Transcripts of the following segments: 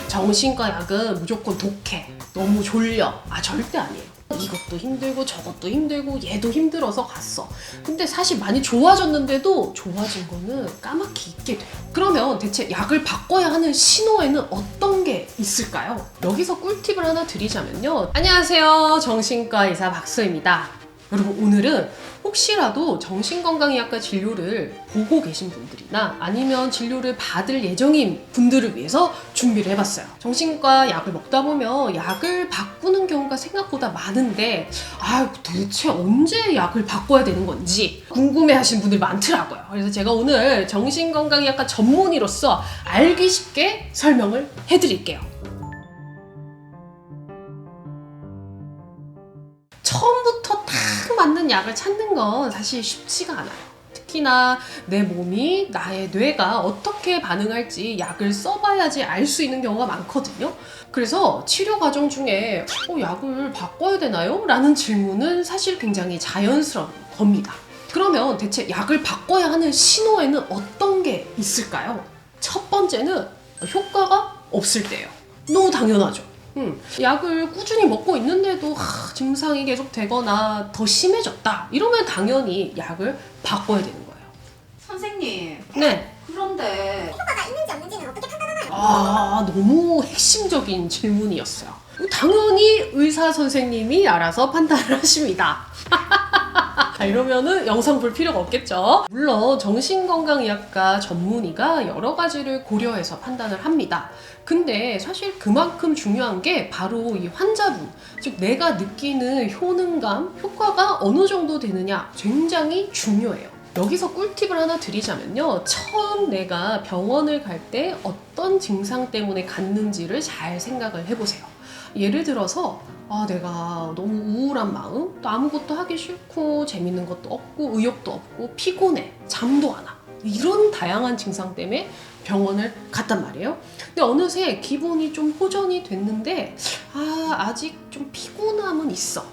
정신과 약은 무조건 독해, 너무 졸려. 절대 아니에요. 이것도 힘들고 저것도 힘들고 얘도 힘들어서 갔어. 근데 사실 많이 좋아졌는데도 좋아진 거는 까맣게 잊게 돼요. 그러면 대체 약을 바꿔야 하는 신호에는 어떤 게 있을까요? 여기서 꿀팁을 하나 드리자면요. 안녕하세요. 정신과 의사 박수입니다. 여러분, 오늘은 혹시라도 정신건강의학과 진료를 보고 계신 분들이나 아니면 진료를 받을 예정인 분들을 위해서 준비를 해봤어요. 정신과 약을 먹다 보면 약을 바꾸는 경우가 생각보다 많은데 도대체 언제 약을 바꿔야 되는 건지 궁금해하시는 분들 많더라고요. 그래서 제가 오늘 정신건강의학과 전문의로서 알기 쉽게 설명을 해드릴게요. 처음부터 딱 맞는 약을 찾는 건 사실 쉽지가 않아요. 특히나 내 몸이, 나의 뇌가 어떻게 반응할지 약을 써봐야지 알 수 있는 경우가 많거든요. 그래서 치료 과정 중에 약을 바꿔야 되나요? 라는 질문은 사실 굉장히 자연스러운 겁니다. 그러면 대체 약을 바꿔야 하는 신호에는 어떤 게 있을까요? 첫 번째는 효과가 없을 때예요. 너무 당연하죠. 약을 꾸준히 먹고 있는데도 증상이 계속 되거나 더 심해졌다. 이러면 당연히 약을 바꿔야 되는 거예요. 선생님. 네. 그런데 효과가 있는지 없는지는 어떻게 판단하나요? 너무 핵심적인 질문이었어요. 당연히 의사 선생님이 알아서 판단을 하십니다. 이러면은 영상 볼 필요가 없겠죠. 물론 정신건강의학과 전문의가 여러 가지를 고려해서 판단을 합니다. 근데 사실 그만큼 중요한 게 바로 이 환자분, 즉 내가 느끼는 효능감, 효과가 어느 정도 되느냐 굉장히 중요해요. 여기서 꿀팁을 하나 드리자면요. 처음 내가 병원을 갈 때 어떤 증상 때문에 갔는지를 잘 생각을 해보세요. 예를 들어서 내가 너무 우울한 마음, 또 아무것도 하기 싫고 재밌는 것도 없고 의욕도 없고 피곤해, 잠도 안 와. 이런 다양한 증상 때문에 병원을 갔단 말이에요. 근데 어느새 기분이 좀 호전이 됐는데 아직 좀 피곤함은 있어.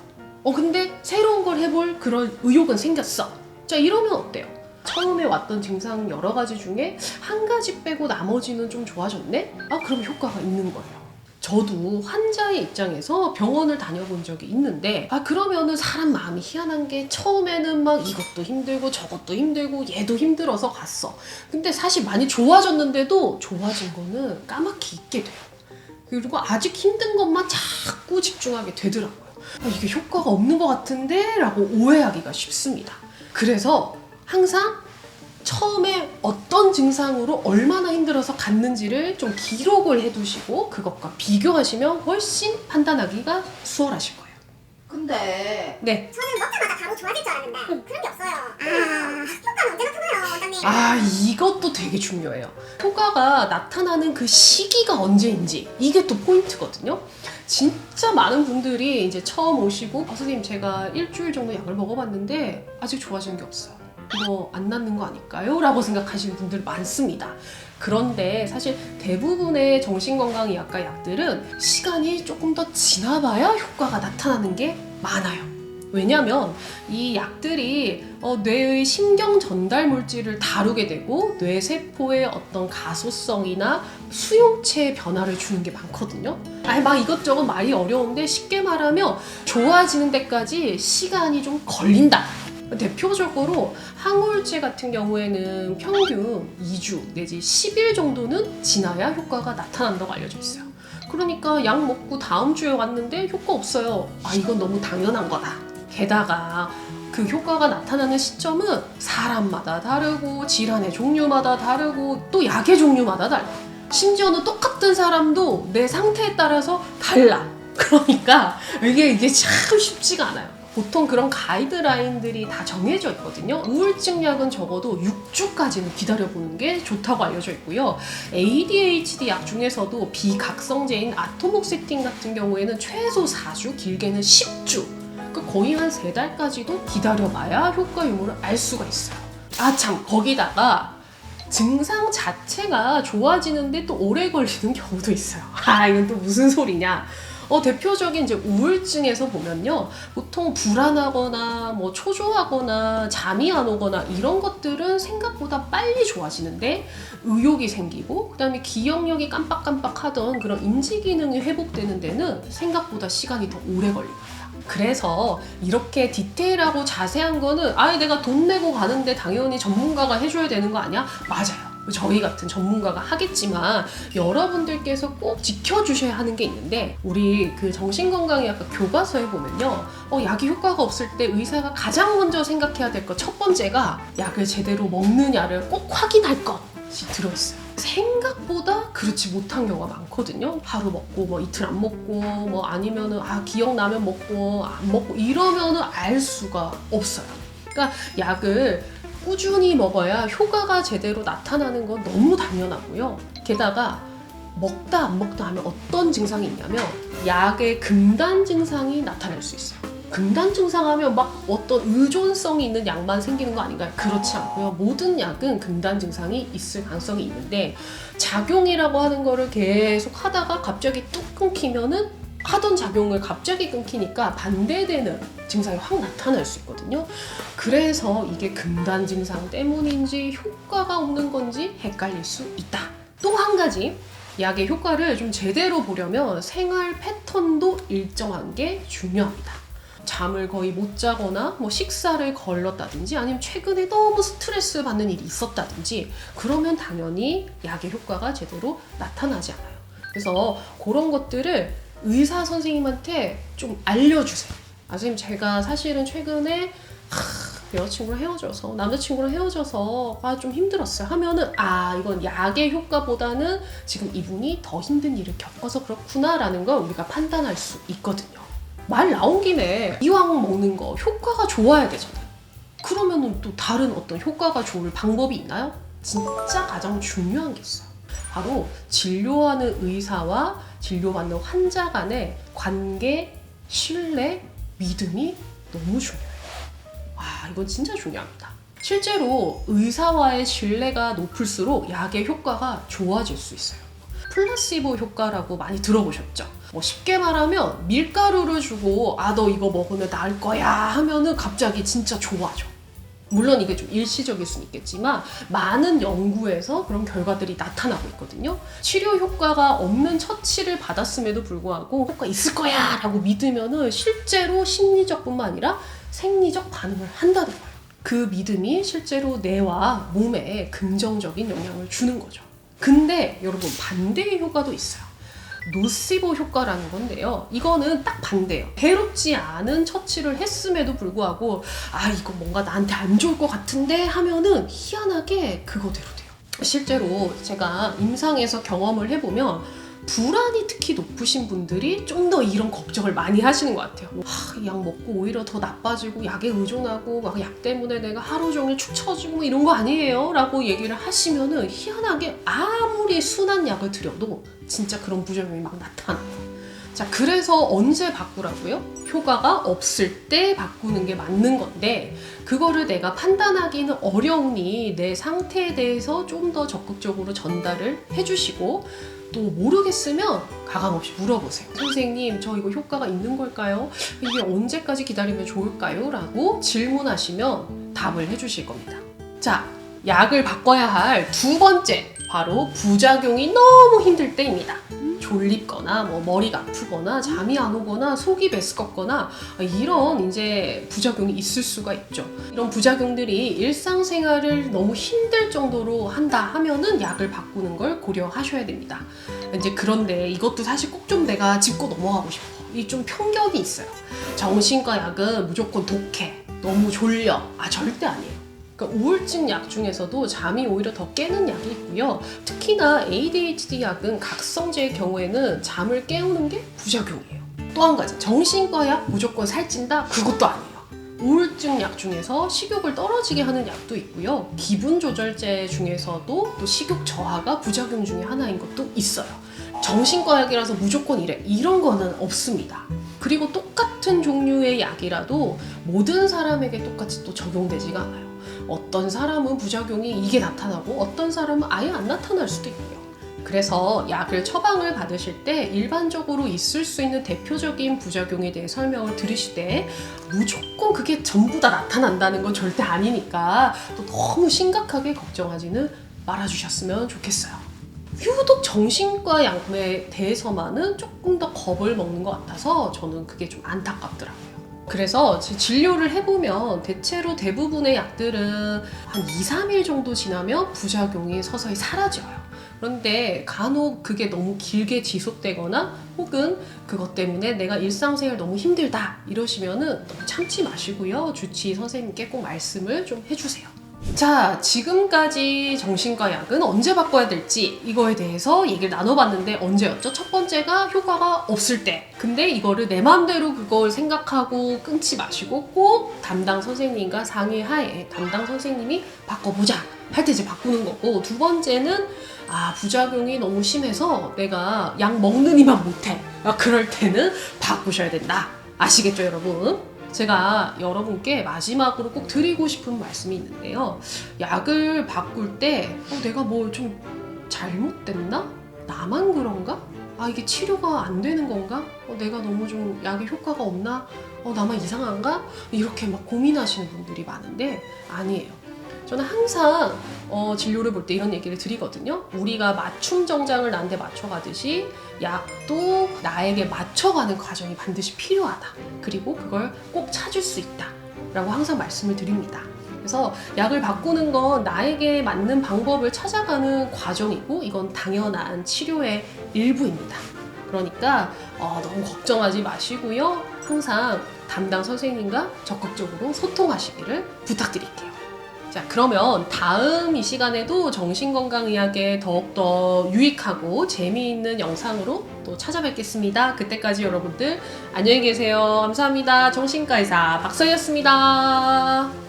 근데 새로운 걸 해볼 그런 의욕은 생겼어. 자, 이러면 어때요? 처음에 왔던 증상 여러 가지 중에 한 가지 빼고 나머지는 좀 좋아졌네? 그럼 효과가 있는 거예요. 저도 환자의 입장에서 병원을 다녀본 적이 있는데 그러면은 사람 마음이 희한한 게 처음에는 막 이것도 힘들고 저것도 힘들고 얘도 힘들어서 갔어. 근데 사실 많이 좋아졌는데도 좋아진 거는 까맣게 잊게 돼요. 그리고 아직 힘든 것만 자꾸 집중하게 되더라고요. 이게 효과가 없는 것 같은데? 라고 오해하기가 쉽습니다. 그래서 항상 처음에 어떤 증상으로 얼마나 힘들어서 갔는지를 좀 기록을 해두시고 그것과 비교하시면 훨씬 판단하기가 수월하실 거예요. 근데 네. 저는 먹자마자 바로 좋아질 줄 알았는데 그런 게 없어요. 효과는 언제 나타나요, 원장님? 이것도 되게 중요해요. 효과가 나타나는 그 시기가 언제인지 이게 또 포인트거든요. 진짜 많은 분들이 이제 처음 오시고 선생님 제가 일주일 정도 약을 먹어봤는데 아직 좋아지는 게 없어요. 이거 안 낫는 거 아닐까요? 라고 생각하시는 분들 많습니다. 그런데 사실 대부분의 정신건강의학과 약들은 시간이 조금 더 지나봐야 효과가 나타나는 게 많아요. 왜냐면 이 약들이 뇌의 신경 전달 물질을 다루게 되고 뇌세포의 어떤 가소성이나 수용체의 변화를 주는 게 많거든요. 막 이것저것 말이 어려운데 쉽게 말하면 좋아지는 데까지 시간이 좀 걸린다. 대표적으로 항우울제 같은 경우에는 평균 2주 내지 10일 정도는 지나야 효과가 나타난다고 알려져 있어요. 그러니까 약 먹고 다음 주에 왔는데 효과 없어요. 이건 너무 당연한 거다. 게다가 그 효과가 나타나는 시점은 사람마다 다르고 질환의 종류마다 다르고 또 약의 종류마다 달라. 심지어는 똑같은 사람도 내 상태에 따라서 달라. 그러니까 이게 참 쉽지가 않아요. 보통 그런 가이드라인들이 다 정해져 있거든요. 우울증 약은 적어도 6주까지는 기다려보는 게 좋다고 알려져 있고요. ADHD 약 중에서도 비각성제인 아토목세틴 같은 경우에는 최소 4주, 길게는 10주. 거의 한 3달까지도 기다려봐야 효과 유무를 알 수가 있어요. 거기다가 증상 자체가 좋아지는데 또 오래 걸리는 경우도 있어요. 이건 또 무슨 소리냐? 대표적인 이제 우울증에서 보면요. 보통 불안하거나 뭐 초조하거나 잠이 안 오거나 이런 것들은 생각보다 빨리 좋아지는데 의욕이 생기고 그다음에 기억력이 깜빡깜빡하던 그런 인지 기능이 회복되는 데는 생각보다 시간이 더 오래 걸립니다. 그래서 이렇게 디테일하고 자세한 거는 내가 돈 내고 가는데 당연히 전문가가 해줘야 되는 거 아니야? 맞아요. 저희 같은 전문가가 하겠지만 여러분들께서 꼭 지켜주셔야 하는 게 있는데 우리 그 정신건강의학과 교과서에 보면요. 약이 효과가 없을 때 의사가 가장 먼저 생각해야 될 것 첫 번째가 약을 제대로 먹느냐를 꼭 확인할 것이 들어있어요. 생각보다 그렇지 못한 경우가 많거든요. 하루 먹고 뭐 이틀 안 먹고 뭐 아니면은 기억나면 먹고 안 먹고 이러면은 알 수가 없어요. 그러니까 약을 꾸준히 먹어야 효과가 제대로 나타나는 건 너무 당연하고요. 게다가 먹다 안 먹다 하면 어떤 증상이 있냐면 약의 금단 증상이 나타날 수 있어요. 금단 증상 하면 막 어떤 의존성이 있는 약만 생기는 거 아닌가요? 그렇지 않고요. 모든 약은 금단 증상이 있을 가능성이 있는데 작용이라고 하는 거를 계속 하다가 갑자기 뚝 끊기면은 하던 작용을 갑자기 끊기니까 반대되는 증상이 확 나타날 수 있거든요. 그래서 이게 금단 증상 때문인지 효과가 없는 건지 헷갈릴 수 있다. 또 한 가지 약의 효과를 좀 제대로 보려면 생활 패턴도 일정한 게 중요합니다. 잠을 거의 못 자거나 뭐 식사를 걸렀다든지 아니면 최근에 너무 스트레스 받는 일이 있었다든지 그러면 당연히 약의 효과가 제대로 나타나지 않아요. 그래서 그런 것들을 의사 선생님한테 좀 알려주세요. 선생님 제가 사실은 최근에 여자친구랑 헤어져서 남자친구랑 헤어져서 좀 힘들었어요 하면은 이건 약의 효과보다는 지금 이분이 더 힘든 일을 겪어서 그렇구나 라는 걸 우리가 판단할 수 있거든요. 말 나온 김에 이왕 먹는 거 효과가 좋아야 되잖아요. 그러면은 또 다른 어떤 효과가 좋을 방법이 있나요? 진짜 가장 중요한 게 있어요. 바로 진료하는 의사와 진료받는 환자 간의 관계, 신뢰, 믿음이 너무 중요해요. 이건 진짜 중요합니다. 실제로 의사와의 신뢰가 높을수록 약의 효과가 좋아질 수 있어요. 플라시보 효과라고 많이 들어보셨죠? 쉽게 말하면 밀가루를 주고 너 이거 먹으면 나을 거야 하면은 갑자기 진짜 좋아져. 물론 이게 좀 일시적일 수는 있겠지만 많은 연구에서 그런 결과들이 나타나고 있거든요. 치료 효과가 없는 처치를 받았음에도 불구하고 효과 있을 거야 라고 믿으면은 실제로 심리적뿐만 아니라 생리적 반응을 한다는 거예요. 그 믿음이 실제로 뇌와 몸에 긍정적인 영향을 주는 거죠. 근데 여러분 반대의 효과도 있어요. 노시보 효과라는 건데요. 이거는 딱 반대예요. 괴롭지 않은 처치를 했음에도 불구하고 이거 뭔가 나한테 안 좋을 것 같은데 하면은 희한하게 그거대로 돼요. 실제로 제가 임상에서 경험을 해보면 불안이 특히 높으신 분들이 좀 더 이런 걱정을 많이 하시는 것 같아요. 이 약 먹고 오히려 더 나빠지고 약에 의존하고 막 약 때문에 내가 하루 종일 축 처지고 이런 거 아니에요? 라고 얘기를 하시면은 희한하게 아무리 순한 약을 드려도 진짜 그런 부작용이 막 나타나요. 자, 그래서 언제 바꾸라고요? 효과가 없을 때 바꾸는 게 맞는 건데 그거를 내가 판단하기는 어려우니 내 상태에 대해서 좀 더 적극적으로 전달을 해주시고 또 모르겠으면 가감없이 물어보세요. 선생님, 저 이거 효과가 있는 걸까요? 이게 언제까지 기다리면 좋을까요? 라고 질문하시면 답을 해주실 겁니다. 자, 약을 바꿔야 할 두 번째, 바로 부작용이 너무 힘들 때입니다. 졸립거나 머리가 아프거나 잠이 안 오거나 속이 메스껍거나 이런 이제 부작용이 있을 수가 있죠. 이런 부작용들이 일상생활을 너무 힘들 정도로 한다 하면은 약을 바꾸는 걸 고려하셔야 됩니다. 이제 그런데 이것도 사실 꼭 좀 내가 짚고 넘어가고 싶어. 이 좀 편견이 있어요. 정신과 약은 무조건 독해, 너무 졸려. 절대 아니에요. 그러니까 우울증 약 중에서도 잠이 오히려 더 깨는 약이 있고요. 특히나 ADHD 약은 각성제의 경우에는 잠을 깨우는 게 부작용이에요. 또 한 가지, 정신과 약 무조건 살찐다? 그것도 아니에요. 우울증 약 중에서 식욕을 떨어지게 하는 약도 있고요. 기분 조절제 중에서도 또 식욕 저하가 부작용 중에 하나인 것도 있어요. 정신과 약이라서 무조건 이래, 이런 거는 없습니다. 그리고 똑같은 종류의 약이라도 모든 사람에게 똑같이 또 적용되지가 않아요. 어떤 사람은 부작용이 이게 나타나고 어떤 사람은 아예 안 나타날 수도 있고요. 그래서 약을 처방을 받으실 때 일반적으로 있을 수 있는 대표적인 부작용에 대해 설명을 들으시되 무조건 그게 전부 다 나타난다는 건 절대 아니니까 또 너무 심각하게 걱정하지는 말아주셨으면 좋겠어요. 유독 정신과 약에 대해서만은 조금 더 겁을 먹는 것 같아서 저는 그게 좀 안타깝더라고요. 그래서 진료를 해보면 대체로 대부분의 약들은 한 2, 3일 정도 지나면 부작용이 서서히 사라져요. 그런데 간혹 그게 너무 길게 지속되거나 혹은 그것 때문에 내가 일상생활 너무 힘들다 이러시면은 너무 참지 마시고요. 주치의 선생님께 꼭 말씀을 좀 해주세요. 자, 지금까지 정신과 약은 언제 바꿔야 될지 이거에 대해서 얘기를 나눠봤는데 언제였죠? 첫 번째가 효과가 없을 때. 근데 이거를 내 마음대로 그걸 생각하고 끊지 마시고 꼭 담당 선생님과 상의하에 담당 선생님이 바꿔보자 할 때 이제 바꾸는 거고, 두 번째는 부작용이 너무 심해서 내가 약 먹는 이만 못해. 그럴 때는 바꾸셔야 된다. 아시겠죠, 여러분? 제가 여러분께 마지막으로 꼭 드리고 싶은 말씀이 있는데요. 약을 바꿀 때 내가 뭐 좀 잘못됐나? 나만 그런가? 이게 치료가 안 되는 건가? 내가 너무 좀 약의 효과가 없나? 나만 이상한가? 이렇게 막 고민하시는 분들이 많은데 아니에요. 저는 항상 진료를 볼 때 이런 얘기를 드리거든요. 우리가 맞춤 정장을 나한테 맞춰가듯이 약도 나에게 맞춰가는 과정이 반드시 필요하다. 그리고 그걸 꼭 찾을 수 있다. 라고 항상 말씀을 드립니다. 그래서 약을 바꾸는 건 나에게 맞는 방법을 찾아가는 과정이고 이건 당연한 치료의 일부입니다. 그러니까 너무 걱정하지 마시고요. 항상 담당 선생님과 적극적으로 소통하시기를 부탁드릴게요. 자, 그러면 다음 이 시간에도 정신건강의학에 더욱더 유익하고 재미있는 영상으로 또 찾아뵙겠습니다. 그때까지 여러분들 안녕히 계세요. 감사합니다. 정신과 의사 박서희였습니다.